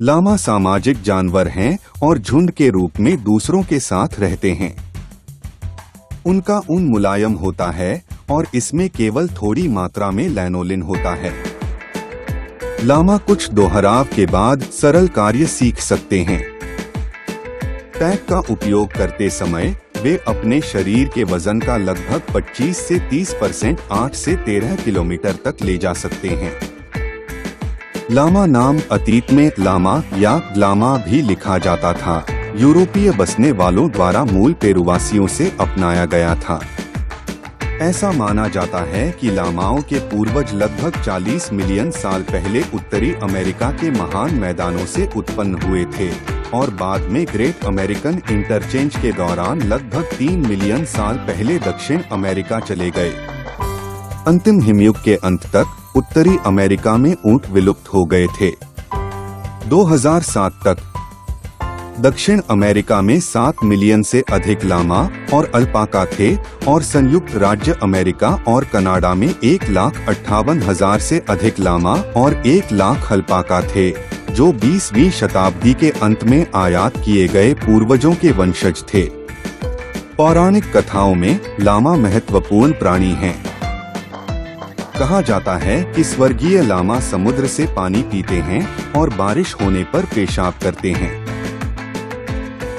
लामा सामाजिक जानवर हैं और झुंड के रूप में दूसरों के साथ रहते हैं। उनका ऊन मुलायम होता है और इसमें केवल थोड़ी मात्रा में लैनोलिन होता है। लामा कुछ दोहराव के बाद सरल कार्य सीख सकते हैं। टैग का उपयोग करते समय वे अपने शरीर के वजन का लगभग 25 से 30% 8 से 13 किलोमीटर तक ले जा सकते हैं। लामा नाम अतीत में लामा या ग्लामा भी लिखा जाता था। यूरोपीय बसने वालों द्वारा मूल पेरुवासियों से अपनाया गया था। ऐसा माना जाता है कि लामाओं के पूर्वज लगभग 40 मिलियन साल पहले उत्तरी अमेरिका के महान मैदानों से उत्पन्न हुए थे और बाद में ग्रेट अमेरिकन इंटरचेंज के दौरान लगभग 3 मिलियन साल पहले दक्षिण अमेरिका चले गए। अंतिम हिमयुग के अंत तक उत्तरी अमेरिका में ऊंट विलुप्त हो गए थे। 2007 तक दक्षिण अमेरिका में 7 मिलियन से अधिक लामा और अल्पाका थे और संयुक्त राज्य अमेरिका और कनाडा में 1,58,000 से अधिक लामा और 1 लाख अल्पाका थे, जो 20वीं शताब्दी के अंत में आयात किए गए पूर्वजों के वंशज थे। पौराणिक कथाओं में लामा महत्वपूर्ण प्राणी हैं। कहा जाता है कि स्वर्गीय लामा समुद्र से पानी पीते हैं और बारिश होने पर पेशाब करते हैं।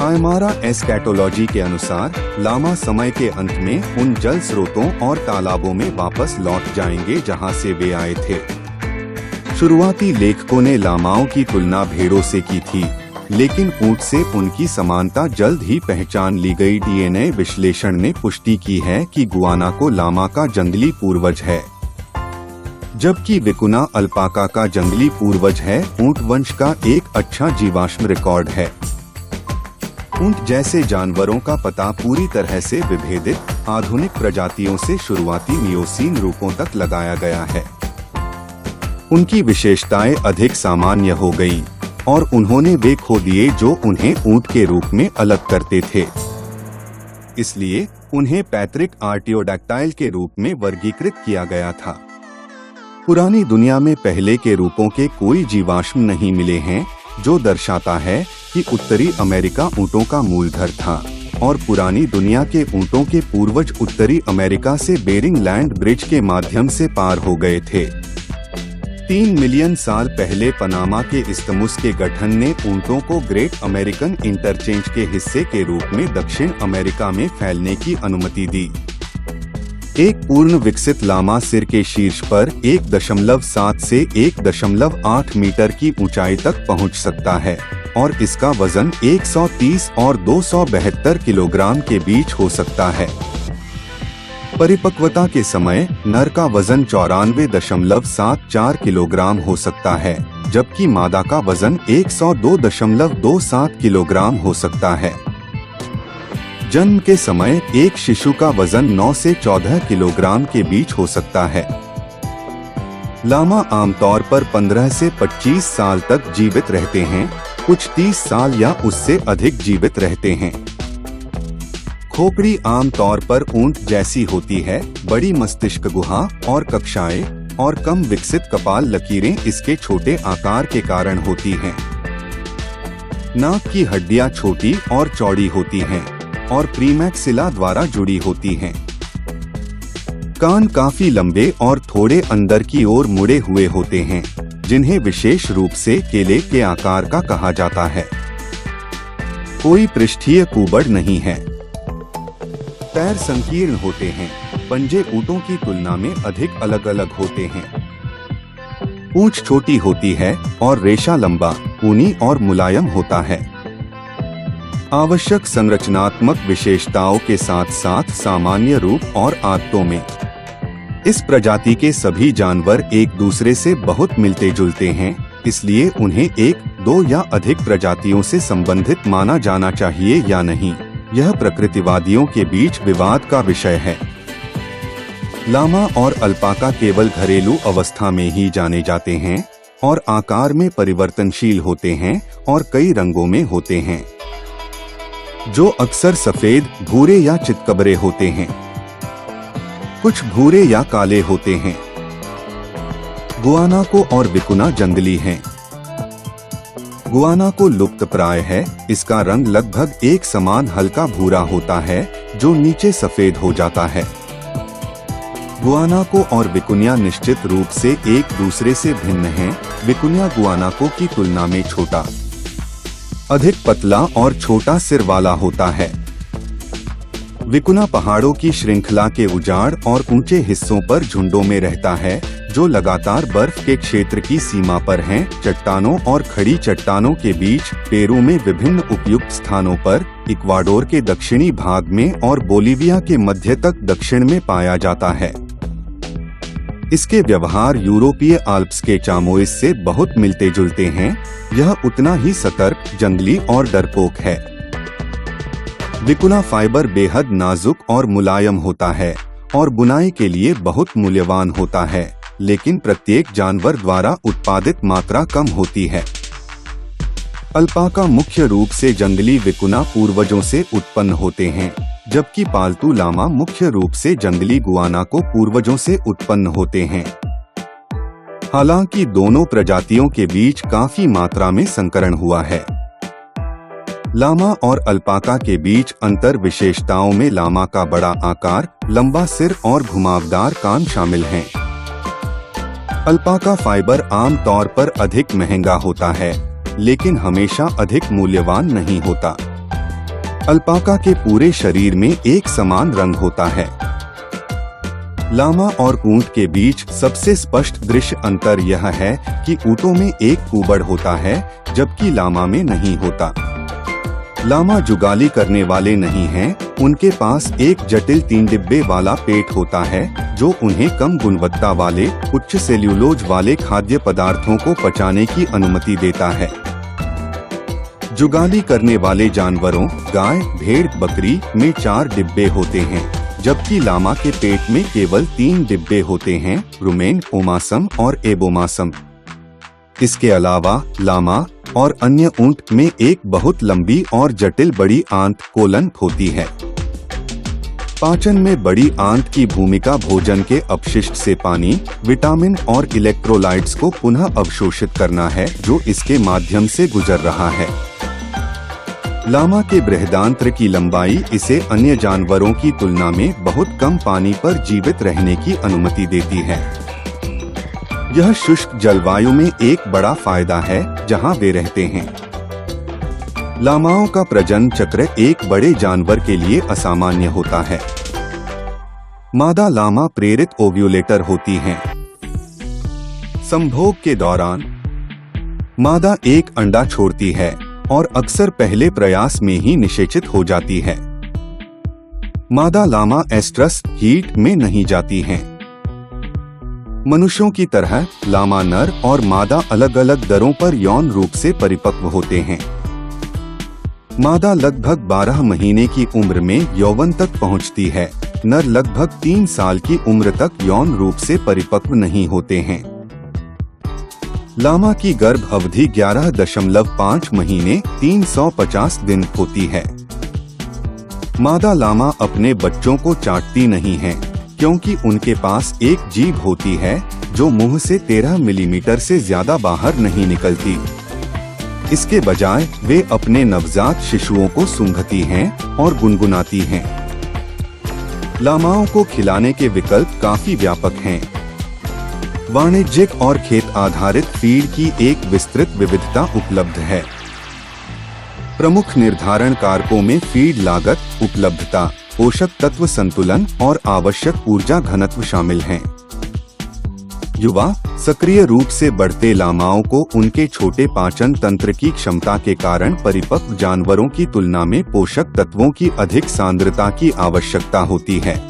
आयमारा एस्कैटोलॉजी के अनुसार लामा समय के अंत में उन जल स्रोतों और तालाबों में वापस लौट जाएंगे जहां से वे आए थे। शुरुआती लेखकों ने लामाओं की तुलना भेड़ों से की थी, लेकिन ऊंट से उनकी समानता जल्द ही पहचान ली गई। डीएनए विश्लेषण ने पुष्टि की है कि गुआनाको लामा का जंगली पूर्वज है, जबकि विकुना अल्पाका का जंगली पूर्वज है। ऊंट वंश का एक अच्छा जीवाश्म रिकॉर्ड है। ऊंट जैसे जानवरों का पता पूरी तरह से विभेदित आधुनिक प्रजातियों से शुरुआती मियोसीन रूपों तक लगाया गया है। उनकी विशेषताएं अधिक सामान्य हो गई और उन्होंने वे खो दिए जो उन्हें ऊंट के रूप में अलग करते थे। इसलिए उन्हें पैतृक आर्टियोडैक्टाइल के रूप में वर्गीकृत किया गया था। पुरानी दुनिया में पहले के रूपों के कोई जीवाश्म नहीं मिले हैं, जो दर्शाता है कि उत्तरी अमेरिका ऊंटों का मूल घर था और पुरानी दुनिया के ऊंटों के पूर्वज उत्तरी अमेरिका से बेरिंग लैंड ब्रिज के माध्यम से पार हो गए थे। 3 मिलियन साल पहले पनामा के इस्तमुस के गठन ने ऊंटों को ग्रेट अमेरिकन इंटरचेंज के हिस्से के रूप में दक्षिण अमेरिका में फैलने की अनुमति दी। एक पूर्ण विकसित लामा सिर के शीर्ष पर 1.7 से 1.8 मीटर की ऊंचाई तक पहुंच सकता है और इसका वजन 130 और 272 किलोग्राम के बीच हो सकता है। परिपक्वता के समय नर का वजन 94.74 किलोग्राम हो सकता है, जबकि मादा का वजन 102.27 किलोग्राम हो सकता है। जन्म के समय एक शिशु का वजन 9 से 14 किलोग्राम के बीच हो सकता है। लामा आमतौर पर 15 से 25 साल तक जीवित रहते हैं, कुछ 30 साल या उससे अधिक जीवित रहते हैं। खोपड़ी आमतौर पर ऊंट जैसी होती है। बड़ी मस्तिष्क गुहा और कक्षाएं और कम विकसित कपाल लकीरें इसके छोटे आकार के कारण होती हैं। नाक की हड्डियां छोटी और चौड़ी होती हैं और प्रीमैक्सिला द्वारा जुड़ी होती हैं। कान काफी लंबे और थोड़े अंदर की ओर मुड़े हुए होते हैं, जिन्हें विशेष रूप से केले के आकार का कहा जाता है। कोई पृष्ठीय कुबड़ नहीं है। पैर संकीर्ण होते हैं। पंजे ऊंटों की तुलना में अधिक अलग अलग होते हैं। पूंछ छोटी होती है और रेशा लंबा, ऊनी और मुलायम होता है। आवश्यक संरचनात्मक विशेषताओं के साथ साथ सामान्य रूप और आदतों में इस प्रजाति के सभी जानवर एक दूसरे से बहुत मिलते जुलते हैं, इसलिए उन्हें एक, दो या अधिक प्रजातियों से संबंधित माना जाना चाहिए या नहीं, यह प्रकृतिवादियों के बीच विवाद का विषय है। लामा और अल्पाका केवल घरेलू अवस्था में ही जाने जाते हैं और आकार में परिवर्तनशील होते हैं और कई रंगों में होते हैं, जो अक्सर सफेद, भूरे या चितकबरे होते हैं। कुछ भूरे या काले होते हैं। गुआनाको और विकुना जंगली हैं। गुआना को लुप्त प्राय है। इसका रंग लगभग एक समान हल्का भूरा होता है जो नीचे सफेद हो जाता है। गुआनाको और विकुनिया निश्चित रूप से एक दूसरे से भिन्न हैं। विकुनिया गुआनाको की तुलना में छोटा, अधिक पतला और छोटा सिर वाला होता है। विकुना पहाड़ों की श्रृंखला के उजाड़ और ऊंचे हिस्सों पर झुंडों में रहता है जो लगातार बर्फ के क्षेत्र की सीमा पर हैं। चट्टानों और खड़ी चट्टानों के बीच पेरू में विभिन्न उपयुक्त स्थानों पर, इक्वाडोर के दक्षिणी भाग में और बोलीविया के मध्य तक दक्षिण में पाया जाता है। इसके व्यवहार यूरोपीय आल्प्स के चामोइस से बहुत मिलते जुलते हैं। यह उतना ही सतर्क, जंगली और डरपोक है। विकुना फाइबर बेहद नाजुक और मुलायम होता है और बुनाई के लिए बहुत मूल्यवान होता है, लेकिन प्रत्येक जानवर द्वारा उत्पादित मात्रा कम होती है। अल्पाका मुख्य रूप से जंगली विकुना पूर्वजों से उत्पन्न होते हैं, जबकि पालतू लामा मुख्य रूप से जंगली गुआनाको पूर्वजों से उत्पन्न होते हैं। हालांकि दोनों प्रजातियों के बीच काफी मात्रा में संकरण हुआ है। लामा और अल्पाका के अंतर अंतर विशेषताओं में लामा का बड़ा आकार, लंबा सिर और घुमावदार कान शामिल हैं। अल्पाका फाइबर आम तौर पर अधिक महंगा होता है, लेकिन हमेशा अधिक मूल्यवान नहीं होता। अल्पाका के पूरे शरीर में एक समान रंग होता है। लामा और ऊंट के बीच सबसे स्पष्ट दृश्य अंतर यह है कि ऊंटों में एक कुबड़ होता है, जबकि लामा में नहीं होता। लामा जुगाली करने वाले नहीं हैं, उनके पास एक जटिल 3 डिब्बे वाला पेट होता है जो उन्हें कम गुणवत्ता वाले, उच्च सेल्यूलोज वाले खाद्य पदार्थों को पचाने की अनुमति देता है। जुगाली करने वाले जानवरों, गाय, भेड़, बकरी में 4 डिब्बे होते हैं, जबकि लामा के पेट में केवल 3 डिब्बे होते हैं, रुमेन, ओमासम और एबोमासम। इसके अलावा लामा और अन्य ऊंट में एक बहुत लंबी और जटिल बड़ी आंत, कोलन, होती है। पाचन में बड़ी आंत की भूमिका भोजन के अपशिष्ट से पानी, विटामिन और इलेक्ट्रोलाइट्स को पुनः अवशोषित करना है जो इसके माध्यम से गुजर रहा है। लामा के बृहदांत्र की लंबाई इसे अन्य जानवरों की तुलना में बहुत कम पानी पर जीवित रहने की अनुमति देती है। यह शुष्क जलवायु में एक बड़ा फायदा है जहां वे रहते हैं। लामाओं का प्रजनन चक्र एक बड़े जानवर के लिए असामान्य होता है। मादा लामा प्रेरित ओव्यूलेटर होती हैं। संभोग के दौरान मादा एक अंडा छोड़ती है और अक्सर पहले प्रयास में ही निषेचित हो जाती है। मादा लामा एस्ट्रस हीट में नहीं जाती हैं। मनुष्यों की तरह लामा नर और मादा अलग अलग दरों पर यौन रूप से परिपक्व होते हैं। मादा लगभग 12 महीने की उम्र में यौवन तक पहुंचती है। नर लगभग 3 साल की उम्र तक यौन रूप से परिपक्व नहीं होते हैं। लामा की गर्भ अवधि 11.5 महीने 350 दिन होती है। मादा लामा अपने बच्चों को चाटती नहीं है, क्योंकि उनके पास एक जीभ होती है जो मुंह से 13 मिलीमीटर से ज्यादा बाहर नहीं निकलती। इसके बजाय वे अपने नवजात शिशुओं को सूंघती हैं और गुनगुनाती हैं। लामाओं को खिलाने के विकल्प काफी व्यापक हैं। वाणिज्यिक और खेत आधारित फीड की एक विस्तृत विविधता उपलब्ध है। प्रमुख निर्धारण कारकों में फीड लागत, उपलब्धता, पोषक तत्व संतुलन और आवश्यक ऊर्जा घनत्व शामिल हैं। युवा, सक्रिय रूप से बढ़ते लामाओं को उनके छोटे पाचन तंत्र की क्षमता के कारण परिपक्व जानवरों की तुलना में पोषक तत्वों की अधिक सांद्रता की आवश्यकता होती है।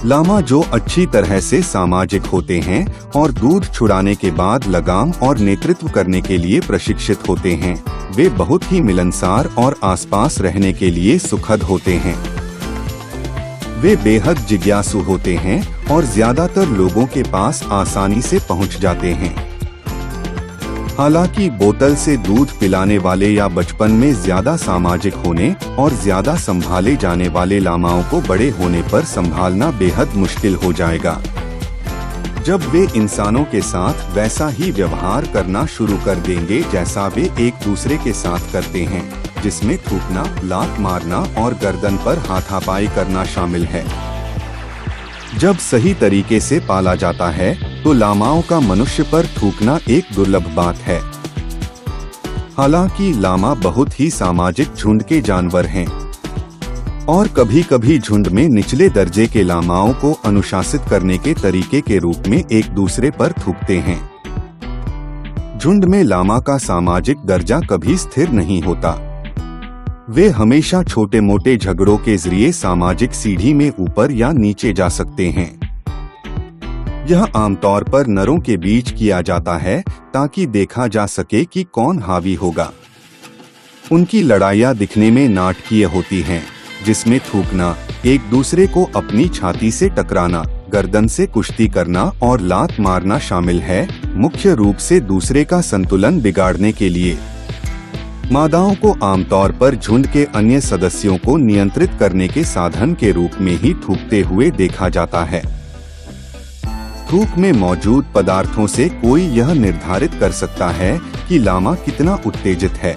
लामा जो अच्छी तरह से सामाजिक होते हैं और दूध छुड़ाने के बाद लगाम और नेतृत्व करने के लिए प्रशिक्षित होते हैं, वे बहुत ही मिलनसार और आसपास रहने के लिए सुखद होते हैं। वे बेहद जिज्ञासु होते हैं और ज्यादातर लोगों के पास आसानी से पहुंच जाते हैं। हालांकि बोतल से दूध पिलाने वाले या बचपन में ज्यादा सामाजिक होने और ज्यादा संभाले जाने वाले लामाओं को बड़े होने पर संभालना बेहद मुश्किल हो जाएगा। जब वे इंसानों के साथ वैसा ही व्यवहार करना शुरू कर देंगे जैसा वे एक दूसरे के साथ करते हैं, जिसमें थूकना, लात मारना और गर्दन पर हाथापाई करना शामिल है। जब सही तरीके से पाला जाता है तो लामाओं का मनुष्य पर थूकना एक दुर्लभ बात है। हालांकि लामा बहुत ही सामाजिक झुंड के जानवर हैं और कभी कभी झुंड में निचले दर्जे के लामाओं को अनुशासित करने के तरीके के रूप में एक दूसरे पर थूकते हैं। झुंड में लामा का सामाजिक दर्जा कभी स्थिर नहीं होता। वे हमेशा छोटे मोटे झगड़ों के जरिए सामाजिक सीढ़ी में ऊपर या नीचे जा सकते हैं। यह आमतौर पर नरों के बीच किया जाता है ताकि देखा जा सके कि कौन हावी होगा। उनकी लड़ाइयाँ दिखने में नाटकीय होती हैं, जिसमें थूकना, एक दूसरे को अपनी छाती से टकराना, गर्दन से कुश्ती करना और लात मारना शामिल है, मुख्य रूप से दूसरे का संतुलन बिगाड़ने के लिए। मादाओं को आमतौर पर झुंड के अन्य सदस्यों को नियंत्रित करने के साधन के रूप में ही थूकते हुए देखा जाता है। थूक में मौजूद पदार्थों से कोई यह निर्धारित कर सकता है कि लामा कितना उत्तेजित है।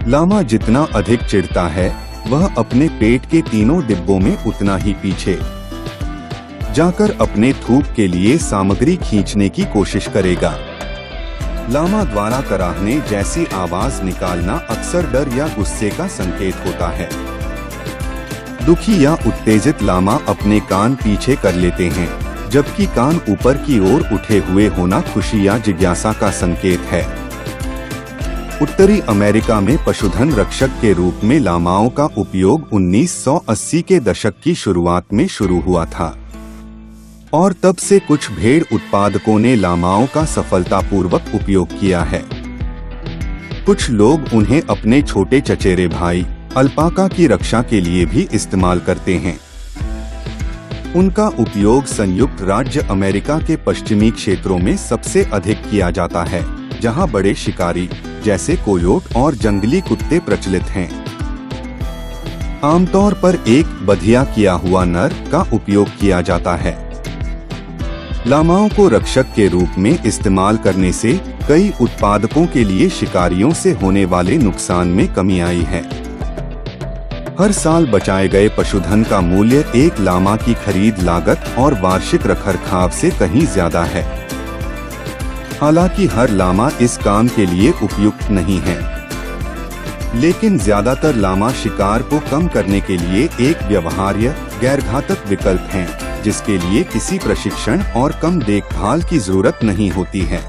लामा जितना अधिक चिढ़ता है, वह अपने पेट के तीनों डिब्बों में उतना ही पीछे जाकर अपने थूक के लिए सामग्री खींचने की कोशिश करेगा। लामा द्वारा कराहने जैसी आवाज निकालना अक्सर डर या गुस्से का संकेत होता है। दुखी या उत्तेजित लामा अपने कान पीछे कर लेते हैं, जबकि कान ऊपर की ओर उठे हुए होना खुशी या जिज्ञासा का संकेत है। उत्तरी अमेरिका में पशुधन रक्षक के रूप में लामाओं का उपयोग 1980 के दशक की शुरुआत में शुरू हुआ था और तब से कुछ भेड़ उत्पादकों ने लामाओं का सफलतापूर्वक उपयोग किया है। कुछ लोग उन्हें अपने छोटे चचेरे भाई अल्पाका की रक्षा के लिए भी इस्तेमाल करते हैं। उनका उपयोग संयुक्त राज्य अमेरिका के पश्चिमी क्षेत्रों में सबसे अधिक किया जाता है, जहां बड़े शिकारी जैसे कोयोट और जंगली कुत्ते प्रचलित हैं। आमतौर पर एक बधिया किया हुआ नर का उपयोग किया जाता है। लामाओं को रक्षक के रूप में इस्तेमाल करने से कई उत्पादकों के लिए शिकारियों से होने वाले नुकसान में कमी आई है। हर साल बचाए गए पशुधन का मूल्य एक लामा की खरीद लागत और वार्षिक रखरखाव से कहीं ज्यादा है। हालांकि हर लामा इस काम के लिए उपयुक्त नहीं है, लेकिन ज्यादातर लामा शिकार को कम करने के लिए एक व्यवहार्य, गैरघातक विकल्प हैं, जिसके लिए किसी प्रशिक्षण और कम देखभाल की जरूरत नहीं होती है।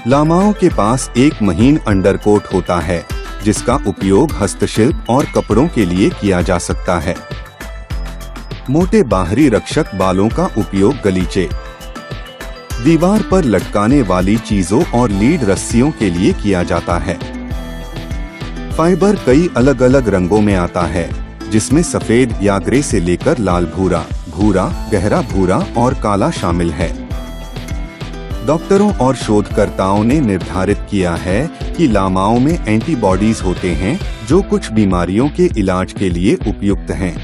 लामाओं के पास एक महीन अंडरकोट होता है, जिसका उपयोग हस्तशिल्प और कपड़ों के लिए किया जा सकता है। मोटे बाहरी रक्षक बालों का उपयोग गलीचे, दीवार पर लटकाने वाली चीजों और लीड रस्सियों के लिए किया जाता है। फाइबर कई अलग अलग रंगों में आता है, जिसमें सफेद या ग्रे से लेकर लाल भूरा, भूरा, गहरा भूरा और काला शामिल है। डॉक्टरों और शोधकर्ताओं ने निर्धारित किया है कि लामाओं में एंटीबॉडीज होते हैं जो कुछ बीमारियों के इलाज के लिए उपयुक्त हैं।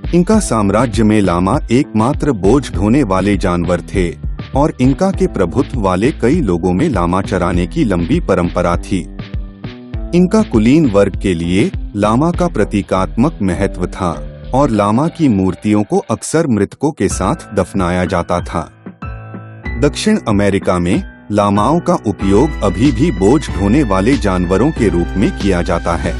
इंका साम्राज्य में लामा एकमात्र बोझ ढोने वाले जानवर थे और इंका के प्रभुत्व वाले कई लोगों में लामा चराने की लंबी परंपरा थी। इंका कुलीन वर्ग के लिए लामा का प्रतीकात्मक महत्व था और लामा की मूर्तियों को अक्सर मृतकों के साथ दफनाया जाता था। दक्षिण अमेरिका में लामाओं का उपयोग अभी भी बोझ ढोने वाले जानवरों के रूप में किया जाता है।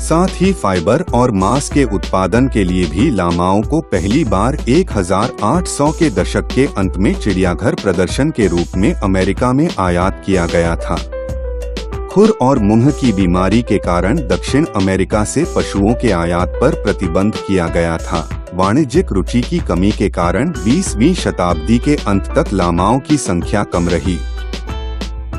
साथ ही फाइबर और मांस के उत्पादन के लिए भी लामाओं को पहली बार 1800 के दशक के अंत में चिड़ियाघर प्रदर्शन के रूप में अमेरिका में आयात किया गया था। खुर और मुंह की बीमारी के कारण दक्षिण अमेरिका से पशुओं के आयात पर प्रतिबंध किया गया था। वाणिज्यिक रुचि की कमी के कारण 20वीं शताब्दी के अंत तक लामाओं की संख्या कम रही।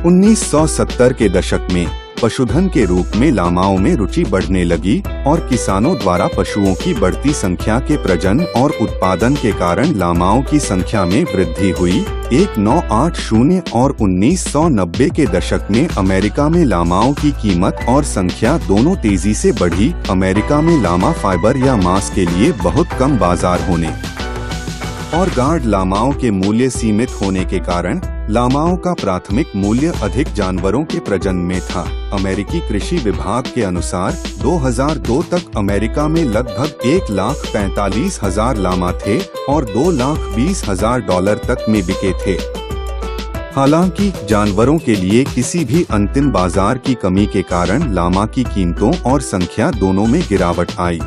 1970 के दशक में पशुधन के रूप में लामाओं में रुचि बढ़ने लगी और किसानों द्वारा पशुओं की बढ़ती संख्या के प्रजनन और उत्पादन के कारण लामाओं की संख्या में वृद्धि हुई। 1980 और 1990 के दशक में अमेरिका में लामाओं की कीमत और संख्या दोनों तेजी से बढ़ी। अमेरिका में लामा फाइबर या मांस के लिए बहुत कम बाजार होने और गार्ड लामाओं के मूल्य सीमित होने के कारण लामाओं का प्राथमिक मूल्य अधिक जानवरों के प्रजनन में था। अमेरिकी कृषि विभाग के अनुसार 2002 तक अमेरिका में लगभग 1,45,000 लामा थे और $2,20,000 तक में बिके थे। हालांकि जानवरों के लिए किसी भी अंतिम बाजार की कमी के कारण लामा की कीमतों और संख्या दोनों में गिरावट आई।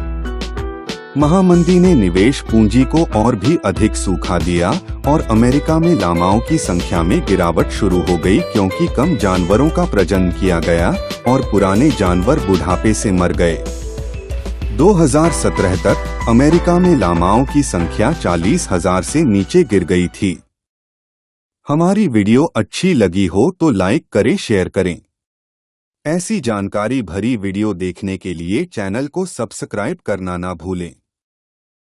महामंदी ने निवेश पूंजी को और भी अधिक सूखा दिया और अमेरिका में लामाओं की संख्या में गिरावट शुरू हो गई, क्योंकि कम जानवरों का प्रजनन किया गया और पुराने जानवर बुढ़ापे से मर गए। 2017 तक अमेरिका में लामाओं की संख्या 40,000 से नीचे गिर गई थी। हमारी वीडियो अच्छी लगी हो तो लाइक करें, शेयर करें। ऐसी जानकारी भरी वीडियो देखने के लिए चैनल को सब्सक्राइब करना ना भूलें।